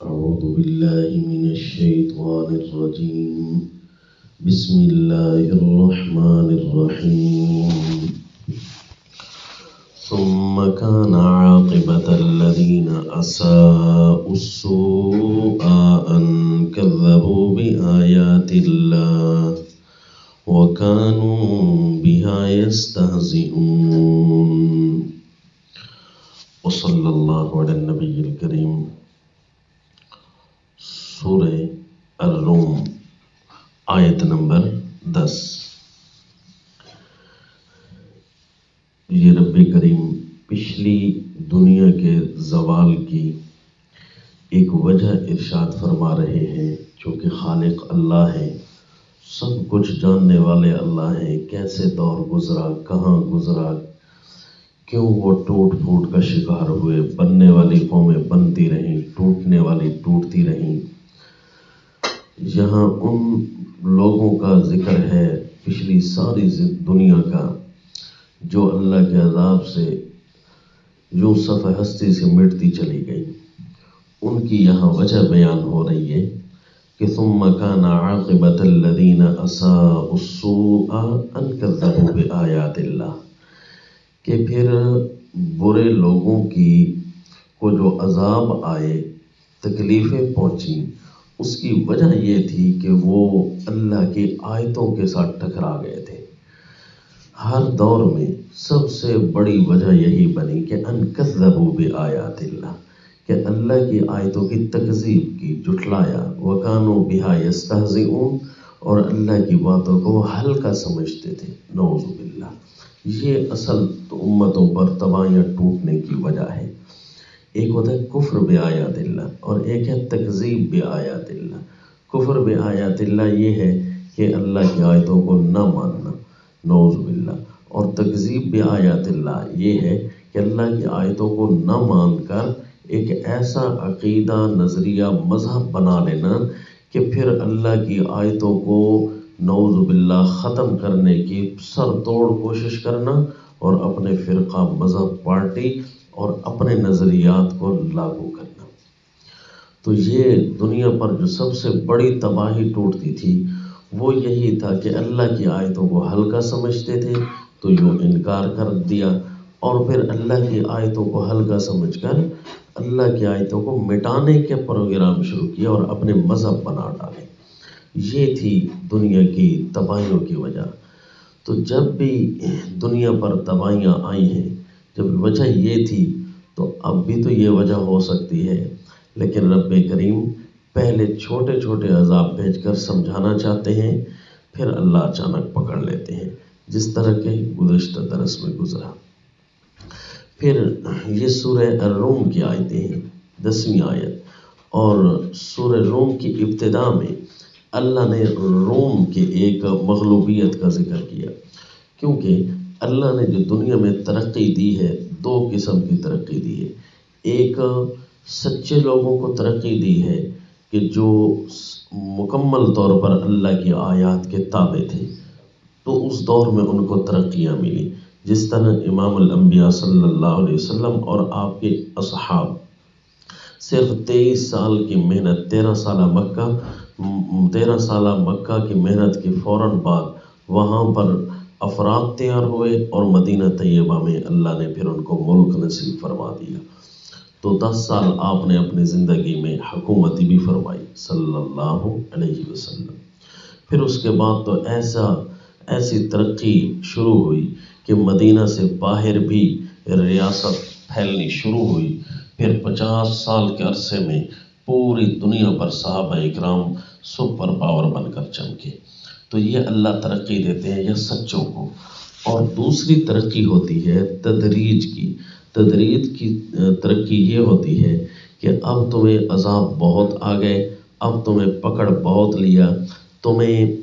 أعوذ بالله من الشيطان الرجيم. بسم الله الرحمن الرحيم. ثم كان عاقبة الذين أساءوا السوء أن كذبوا بآيات الله وكانوا بها يستهزئون. وصلى الله على النبي الكريم. سورہ الروم آیت نمبر 10. یہ رب کریم پچھلی دنیا کے زوال کی ایک وجہ ارشاد فرما رہے ہیں. چونکہ خالق اللہ ہے، سب کچھ جاننے والے اللہ ہیں. کیسے دور گزرا، کہاں گزرا، کیوں وہ ٹوٹ پھوٹ کا شکار ہوئے، بننے والی قومیں بنتی رہیں، ٹوٹنے والی ٹوٹتی رہیں. یہاں ان لوگوں کا ذکر ہے پچھلی ساری دنیا کا جو اللہ کے عذاب سے یوں صفحہ ہستی سے مٹتی چلی گئی. ان کی یہاں وجہ بیان ہو رہی ہے کہ ثم كان عاقبة الذين اساءوا السوء ان كذبوا بآيات الله، کہ پھر برے لوگوں کی کو جو عذاب آئے، تکلیفیں پہنچی، اس کی وجہ یہ تھی کہ وہ اللہ کی آیتوں کے ساتھ ٹکرا گئے تھے. ہر دور میں سب سے بڑی وجہ یہی بنی کہ ان کذبوا بآیات اللہ، کہ اللہ کی آیتوں کی تکذیب کی، جھٹلایا. وکانوا بہا یستہزئون، اور اللہ کی باتوں کو وہ ہلکا سمجھتے تھے. نعوذ باللہ. یہ اصل امتوں پر تباہیاں ٹوٹنے کی وجہ ہے. ایک ہوتا ہے کفر بآیات اللہ اور ایک ہے تکذیب بآیات اللہ. کفر بآیات اللہ یہ ہے کہ اللہ کی آیتوں کو نہ ماننا، نعوذ باللہ. اور تکذیب بآیات اللہ یہ ہے کہ اللہ کی آیتوں کو نہ مان کر ایک ایسا عقیدہ، نظریہ، مذہب بنا لینا کہ پھر اللہ کی آیتوں کو نعوذ باللہ ختم کرنے کی سر توڑ کوشش کرنا اور اپنے فرقہ، مذہب، پارٹی اور اپنے نظریات کو لاگو کرنا. تو یہ دنیا پر جو سب سے بڑی تباہی ٹوٹتی تھی وہ یہی تھا کہ اللہ کی آیتوں کو ہلکا سمجھتے تھے تو یوں انکار کر دیا، اور پھر اللہ کی آیتوں کو ہلکا سمجھ کر اللہ کی آیتوں کو مٹانے کے پروگرام شروع کیا اور اپنے مذہب بنا ڈالے. یہ تھی دنیا کی تباہیوں کی وجہ. تو جب بھی دنیا پر تباہیاں آئی ہیں، جب وجہ یہ تھی تو اب بھی تو یہ وجہ ہو سکتی ہے، لیکن رب کریم پہلے چھوٹے چھوٹے عذاب بھیج کر سمجھانا چاہتے ہیں، پھر اللہ اچانک پکڑ لیتے ہیں، جس طرح کے گزشتہ درس میں گزرا. پھر یہ سورہ الروم کی آیتیں ہیں، 10ویں آیت. اور سورہ روم کی ابتدا میں اللہ نے روم کے ایک مغلوبیت کا ذکر کیا، کیونکہ اللہ نے جو دنیا میں ترقی دی ہے، دو قسم کی ترقی دی ہے. ایک سچے لوگوں کو ترقی دی ہے کہ جو مکمل طور پر اللہ کی آیات کے تابع تھے، تو اس دور میں ان کو ترقیاں ملی. جس طرح امام الانبیاء صلی اللہ علیہ وسلم اور آپ کے اصحاب صرف 23 سال کی محنت، 13 سالہ مکہ کی محنت کے فوراً بعد وہاں پر افراد تیار ہوئے اور مدینہ طیبہ میں اللہ نے پھر ان کو ملک نصیب فرما دیا. تو 10 سال آپ نے اپنی زندگی میں حکومتی بھی فرمائی صلی اللہ علیہ وسلم. پھر اس کے بعد تو ایسی ترقی شروع ہوئی کہ مدینہ سے باہر بھی ریاست پھیلنی شروع ہوئی. پھر 50 سال کے عرصے میں پوری دنیا پر صحابہ اکرام سپر پاور بن کر چمکے. تو یہ اللہ ترقی دیتے ہیں یہ سچوں کو. اور دوسری ترقی ہوتی ہے تدریج کی. تدریج کی ترقی یہ ہوتی ہے کہ اب تمہیں عذاب بہت آ گئے، اب تمہیں پکڑ بہت لیا، تمہیں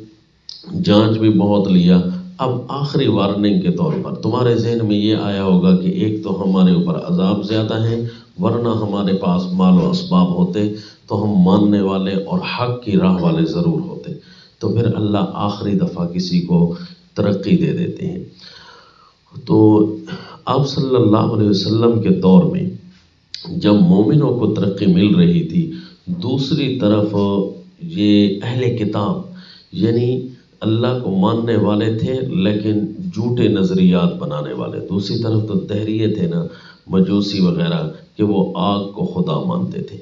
جانچ بھی بہت لیا. اب آخری وارننگ کے طور پر تمہارے ذہن میں یہ آیا ہوگا کہ ایک تو ہمارے اوپر عذاب زیادہ ہیں، ورنہ ہمارے پاس مال و اسباب ہوتے تو ہم ماننے والے اور حق کی راہ والے ضرور ہوتے. تو پھر اللہ آخری دفعہ کسی کو ترقی دے دیتے ہیں. تو آپ صلی اللہ علیہ وسلم کے دور میں جب مومنوں کو ترقی مل رہی تھی دوسری طرف یہ اہل کتاب یعنی اللہ کو ماننے والے تھے لیکن جھوٹے نظریات بنانے والے. دوسری طرف تو دہریے تھے نا، مجوسی وغیرہ، کہ وہ آگ کو خدا مانتے تھے.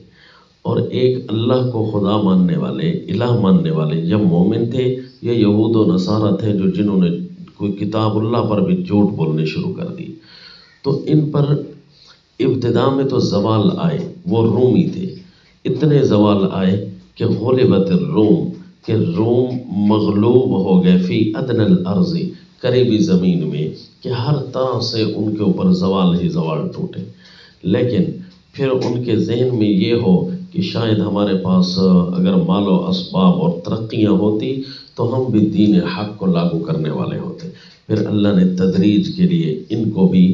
اور ایک اللہ کو خدا ماننے والے، الہ ماننے والے یا مومن تھے یا یہود و نصارہ تھے جنہوں نے کوئی کتاب اللہ پر بھی جھوٹ بولنے شروع کر دی. تو ان پر ابتدا میں تو زوال آئے. وہ رومی تھے، اتنے زوال آئے کہ غلبت الروم، کہ روم مغلوب ہو گئے فی ادنى الارض، قریبی زمین میں، کہ ہر طرح سے ان کے اوپر زوال ہی زوال ٹوٹے. لیکن پھر ان کے ذہن میں یہ ہو کہ شاید ہمارے پاس اگر مال و اسباب اور ترقیاں ہوتی تو ہم بھی دین حق کو لاگو کرنے والے ہوتے. پھر اللہ نے تدریج کے لیے ان کو بھی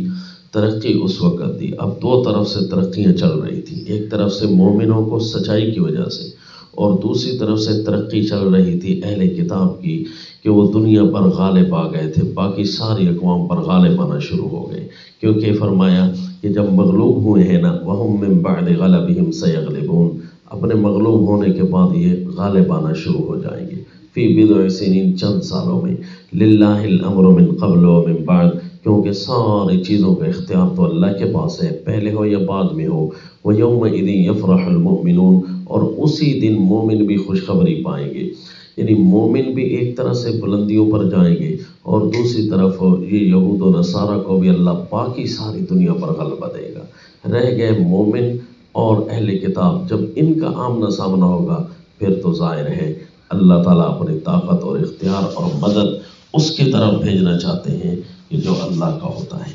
ترقی اس وقت دی. اب دو طرف سے ترقیاں چل رہی تھیں، ایک طرف سے مومنوں کو سچائی کی وجہ سے، اور دوسری طرف سے ترقی چل رہی تھی اہل کتاب کی کہ وہ دنیا پر غالب آ گئے تھے، باقی ساری اقوام پر غالب آنا شروع ہو گئے. کیونکہ فرمایا کہ جب مغلوب ہوئے ہیں نا، وَهُم مِّن بَعْدِ غَلَبِهِمْ سَيَغْلِبُونَ، اپنے مغلوب ہونے کے بعد یہ غالب آنا شروع ہو جائیں گے. فی بضع سنین، چند سالوں میں. للہ الامر من قبل و من بعد، کیونکہ ساری چیزوں کا اختیار تو اللہ کے پاس ہے، پہلے ہو یا بعد میں ہو. وَيَوْمَئِذٍ يَفْرَحُ الْمُؤْمِنُونَ، اور اسی دن مومن بھی خوشخبری پائیں گے. یعنی مومن بھی ایک طرح سے بلندیوں پر جائیں گے، اور دوسری طرف یہ یہود و نصارہ کو بھی اللہ باقی ساری دنیا پر غلبہ دے گا. رہ گئے مومن اور اہل کتاب. جب ان کا آمنا سامنا ہوگا پھر تو ظاہر ہے اللہ تعالیٰ اپنی طاقت اور اختیار اور مدد اس کی طرف بھیجنا چاہتے ہیں کہ جو اللہ کا ہوتا ہے.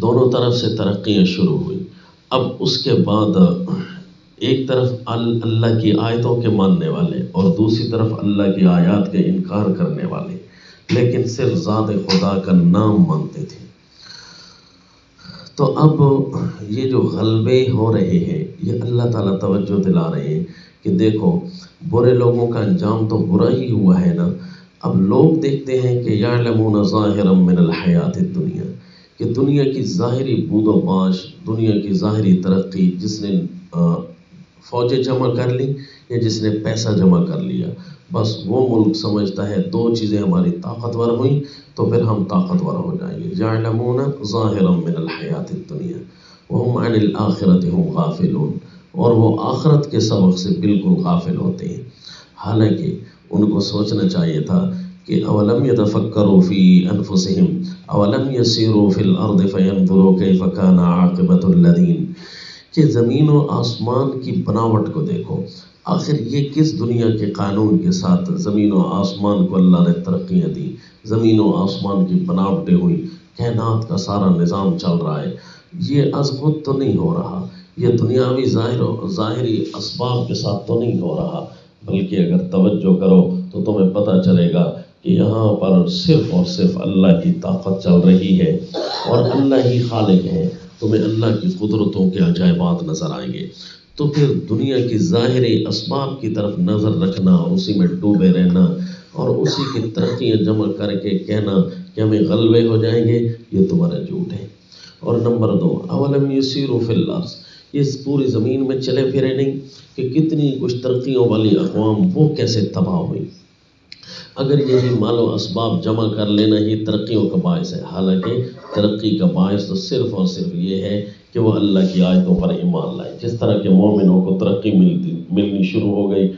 دونوں طرف سے ترقیاں شروع ہوئی. اب اس کے بعد ایک طرف اللہ کی آیتوں کے ماننے والے اور دوسری طرف اللہ کی آیات کے انکار کرنے والے، لیکن صرف ذات خدا کا نام مانتے تھے. تو اب یہ جو غلبے ہو رہے ہیں یہ اللہ تعالیٰ توجہ دلا رہے ہیں کہ دیکھو برے لوگوں کا انجام تو برا ہی ہوا ہے نا. اب لوگ دیکھتے ہیں کہ یعلمون ظاہرا من الحیات الدنیا، کہ دنیا کی ظاہری بود و باش، دنیا کی ظاہری ترقی، جس نے فوجیں جمع کر لی یا جس نے پیسہ جمع کر لیا، بس وہ ملک سمجھتا ہے دو چیزیں ہماری طاقتور ہوئیں تو پھر ہم طاقتور ہو جائیں گے. یعلمون ظاہرا من الحیات الدنیا وہم عن الآخرۃ ہم غافلون، اور وہ آخرت کے سبق سے بالکل غافل ہوتے ہیں. حالانکہ ان کو سوچنا چاہیے تھا کہ اولم یتفکروا فی انفسہم اولم یسیروا فی الارض فینظروا کیف کان عاقبۃ الذین، کہ زمین و آسمان کی بناوٹ کو دیکھو. آخر یہ کس دنیا کے قانون کے ساتھ زمین و آسمان کو اللہ نے ترقیاں دی، زمین و آسمان کی بناوٹیں ہوئی، کائنات کا سارا نظام چل رہا ہے. یہ از خود تو نہیں ہو رہا، یہ دنیاوی ظاہری اسباب کے ساتھ تو نہیں ہو رہا، بلکہ اگر توجہ کرو تو تمہیں پتہ چلے گا کہ یہاں پر صرف اور صرف اللہ کی طاقت چل رہی ہے اور اللہ ہی خالق ہے. تمہیں اللہ کی قدرتوں کے عجائبات نظر آئیں گے. تو پھر دنیا کی ظاہری اسباب کی طرف نظر رکھنا اور اسی میں ڈوبے رہنا اور اسی کی ترقیاں جمع کر کے کہنا کہ ہمیں غلبے ہو جائیں گے، یہ تمہارا جھوٹ ہے. اور نمبر 2، اولم یسیروا فی الارض، اس پوری زمین میں چلے پھرے نہیں کہ کتنی کچھ ترقیوں والی اقوام وہ کیسے تباہ ہوئی. اگر یہی مال و اسباب جمع کر لینا ہی ترقیوں کا باعث ہے، حالانکہ ترقی کا باعث تو صرف اور صرف یہ ہے کہ وہ اللہ کی آیتوں پر ایمان لائے. جس طرح کے مومنوں کو ترقی ملنی شروع ہو گئی،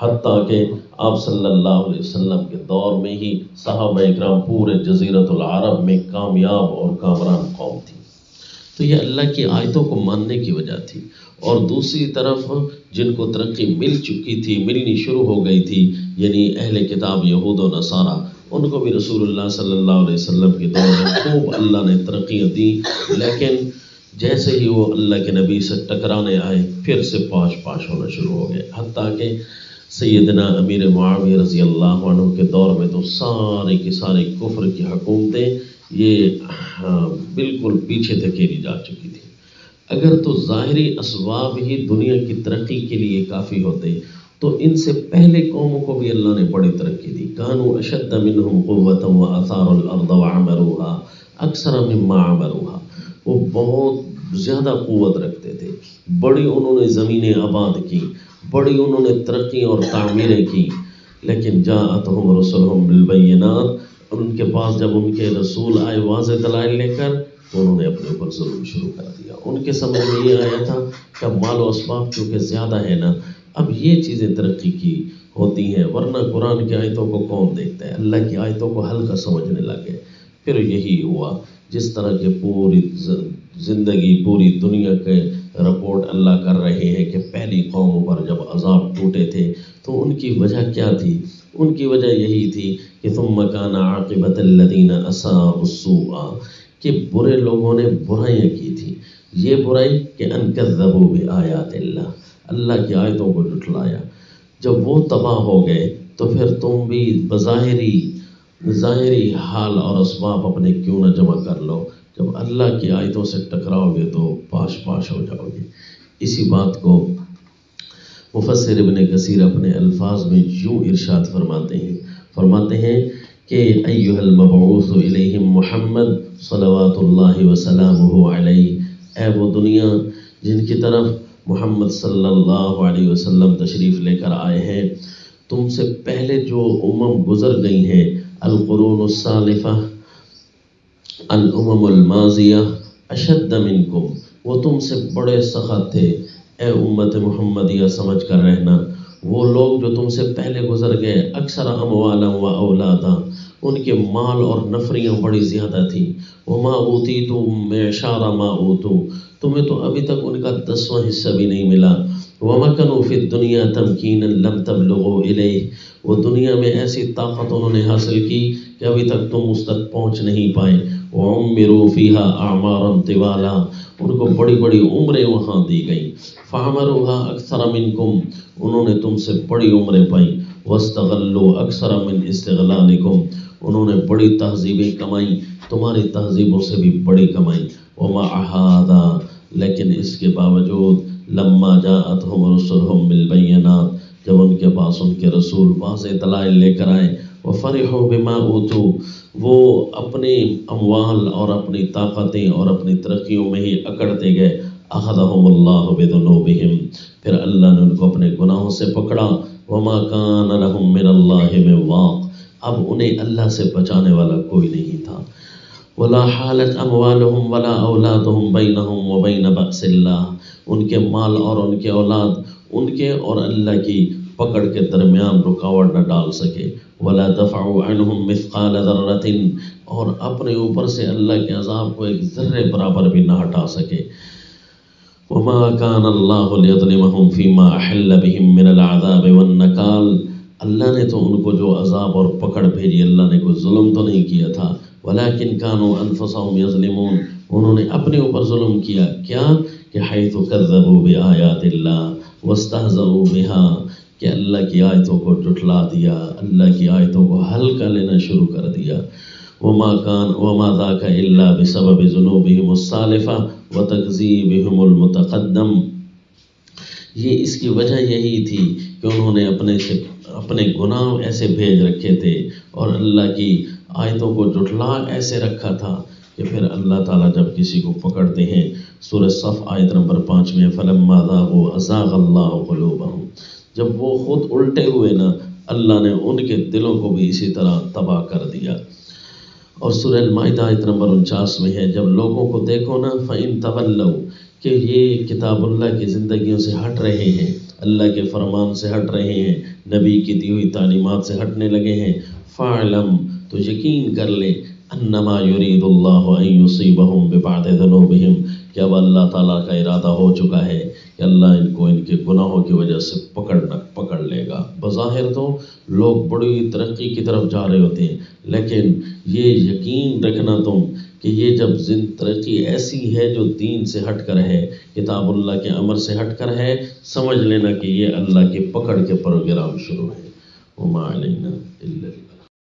حتیٰ کہ آپ صلی اللہ علیہ وسلم کے دور میں ہی صحابہ اکرام پورے جزیرۃ العرب میں کامیاب اور کامران قوم تھی. تو یہ اللہ کی آیتوں کو ماننے کی وجہ تھی. اور دوسری طرف جن کو ترقی مل چکی تھی، ملنی شروع ہو گئی تھی، یعنی اہل کتاب یہود و نصارہ، ان کو بھی رسول اللہ صلی اللہ علیہ وسلم کے دور میں خوب اللہ نے ترقیاں دی. لیکن جیسے ہی وہ اللہ کے نبی سے ٹکرانے آئے پھر سے پاش ہونا شروع ہو گئے. حتیٰ کہ سیدنا امیر معاویہ رضی اللہ عنہ کے دور میں تو سارے کی ساری کفر کی حکومتیں یہ بالکل پیچھے دھکیلی جا چکی تھی. اگر تو ظاہری اسباب ہی دنیا کی ترقی کے لیے کافی ہوتے تو ان سے پہلے قوموں کو بھی اللہ نے بڑی ترقی دی. کانوا اشد منہم قوۃ واثاروا الارض وعمروها اکثر مما عمروها، وہ بہت زیادہ قوت رکھتے تھے بڑی انہوں نے زمینیں آباد کی، بڑی انہوں نے ترقی اور تعمیریں کی، لیکن جاءتہم رسلہم بالبینات، اور ان کے پاس جب ان کے رسول آئے واضح دلائل لے کر تو انہوں نے اپنے اوپر ظلم شروع کر دیا۔ ان کے سمجھ میں یہ آیا تھا کہ مال و اسباب کیونکہ زیادہ ہے نا، اب یہ چیزیں ترقی کی ہوتی ہیں، ورنہ قرآن کی آیتوں کو کون دیکھتا ہے؟ اللہ کی آیتوں کو ہلکا سمجھنے لگے۔ پھر یہی ہوا جس طرح کے پوری زندگی پوری دنیا کے رپورٹ اللہ کر رہے ہیں کہ پہلی قوموں پر جب عذاب ٹوٹے تھے تو ان کی وجہ کیا تھی؟ ان کی وجہ یہی تھی کہ ثم کان عاقبۃ الذین اساءوا السوء، کہ برے لوگوں نے برائیاں کی تھی۔ یہ برائی کہ ان کذبوا بآیات اللہ، اللہ کی آیتوں کو جھٹلایا۔ جب وہ تباہ ہو گئے تو پھر تم بھی ظاہری حال اور اسباب اپنے کیوں نہ جمع کر لو؟ جب اللہ کی آیتوں سے ٹکراؤ گے تو پاش پاش ہو جاؤ گے۔ اسی بات کو مفسر ابن کثیر اپنے الفاظ میں یوں ارشاد فرماتے ہیں کہ ایھا المبعوث الیہم محمد صلوات اللہ وسلامہ علیہ، اے وہ دنیا جن کی طرف محمد صلی اللہ علیہ وسلم تشریف لے کر آئے ہیں، تم سے پہلے جو امم گزر گئی ہیں، القرون السالفہ، الامم الماضیہ اشد منکم، وہ تم سے بڑے سخت تھے۔ اے امت محمدیہ سمجھ کر رہنا، وہ لوگ جو تم سے پہلے گزر گئے اکثر اموالا و اولادا، ان کے مال اور نفریاں بڑی زیادہ تھیں۔ وما اوتیتم معشار ما اوتوا، تمہیں تو ابھی تک ان کا 10واں حصہ بھی نہیں ملا۔ ومکنوا فی الدنیا تمکینا لم تبلغوا الیہ، وہ دنیا میں ایسی طاقت انہوں نے حاصل کی کہ ابھی تک تم اس تک پہنچ نہیں پائے۔ وعمروا فیہا اعمارا طوالا، ان کو بڑی بڑی عمریں وہاں دی گئیں۔ فعمروہا اکثر منکم، انہوں نے تم سے بڑی عمریں پائیں۔ واستغلوا اکثر من استغلالکم، انہوں نے بڑی تہذیبیں کمائیں، تمہاری تہذیبوں سے بھی بڑی کمائیں۔ ومع ھذا، لیکن اس کے باوجود، لما جاءتہم رسلہم بالبینات، جب ان کے پاس ان کے رسول واضح دلائل لے کر آئے، وفرحوا بما اوتوا، وہ اپنے اموال اور اپنی طاقتیں اور اپنی ترقیوں میں ہی اکڑتے گئے۔ اخذہم اللہ بذنوبہم، پھر اللہ نے ان کو اپنے گناہوں سے پکڑا۔ وما کان لہم من اللہ من واق، اب انہیں اللہ سے بچانے والا کوئی نہیں تھا۔ ولا حالت اموالہم ولا اولادہم بینہم وبین بأس اللہ، ان کے مال اور ان کے اولاد ان کے اور اللہ کی پکڑ کے درمیان رکاوٹ نہ ڈال سکے۔ ولا دفعوا عنہم مثقال ذرۃ، اور اپنے اوپر سے اللہ کے عذاب کو ایک ذرے برابر بھی نہ ہٹا سکے۔ وما كان الله ليظلمهم فيما أحل بهم من العذاب والنكال، اللہ نے تو ان کو جو عذاب اور پکڑ بھیجی، اللہ نے کوئی ظلم تو نہیں کیا تھا۔ ولكن كانوا أنفسهم يظلمون، انہوں نے اپنے اوپر ظلم کیا۔ کیا کہ حيث كذبوا بآيات الله واستهزئوا بها، کہ اللہ کی آیتوں کو جھٹلا دیا، اللہ کی آیتوں کو ہلکا لینا شروع کر دیا۔ وما ذاك الا بسبب ذنوبهم السالفہ وتکذیبهم المتقدم، یہ اس کی وجہ یہی تھی کہ انہوں نے اپنے گناہ ایسے بھیج رکھے تھے اور اللہ کی آیتوں کو جھٹلا ایسے رکھا تھا کہ پھر اللہ تعالیٰ جب کسی کو پکڑتے ہیں، سورہ صف آیت نمبر 5 میں فلما ذاقوا ازاغ اللہ قلوبہم، جب وہ خود الٹے ہوئے نا، اللہ نے ان کے دلوں کو بھی اسی طرح تباہ کر دیا۔ اور سورہ المائدہ آیت نمبر 49 میں ہے، جب لوگوں کو دیکھو نا فَإِن تَوَلَّوْا، کہ یہ کتاب اللہ کی زندگیوں سے ہٹ رہے ہیں، اللہ کے فرمان سے ہٹ رہے ہیں، نبی کی دی ہوئی تعلیمات سے ہٹنے لگے ہیں، فَاعْلَمْ، تو یقین کر لے، انما یرید اللہ ان یصیبہم ببعض ذنوبہم، کہ اب اللہ تعالیٰ کا ارادہ ہو چکا ہے کہ اللہ ان کو ان کے گناہوں کی وجہ سے پکڑ لے گا۔ بظاہر تو لوگ بڑی ترقی کی طرف جا رہے ہوتے ہیں، لیکن یہ یقین رکھنا تم کہ یہ جب ترقی ایسی ہے جو دین سے ہٹ کر ہے، کتاب اللہ کے امر سے ہٹ کر ہے، سمجھ لینا کہ یہ اللہ کے پکڑ کے پروگرام شروع ہے۔ وما علینا الا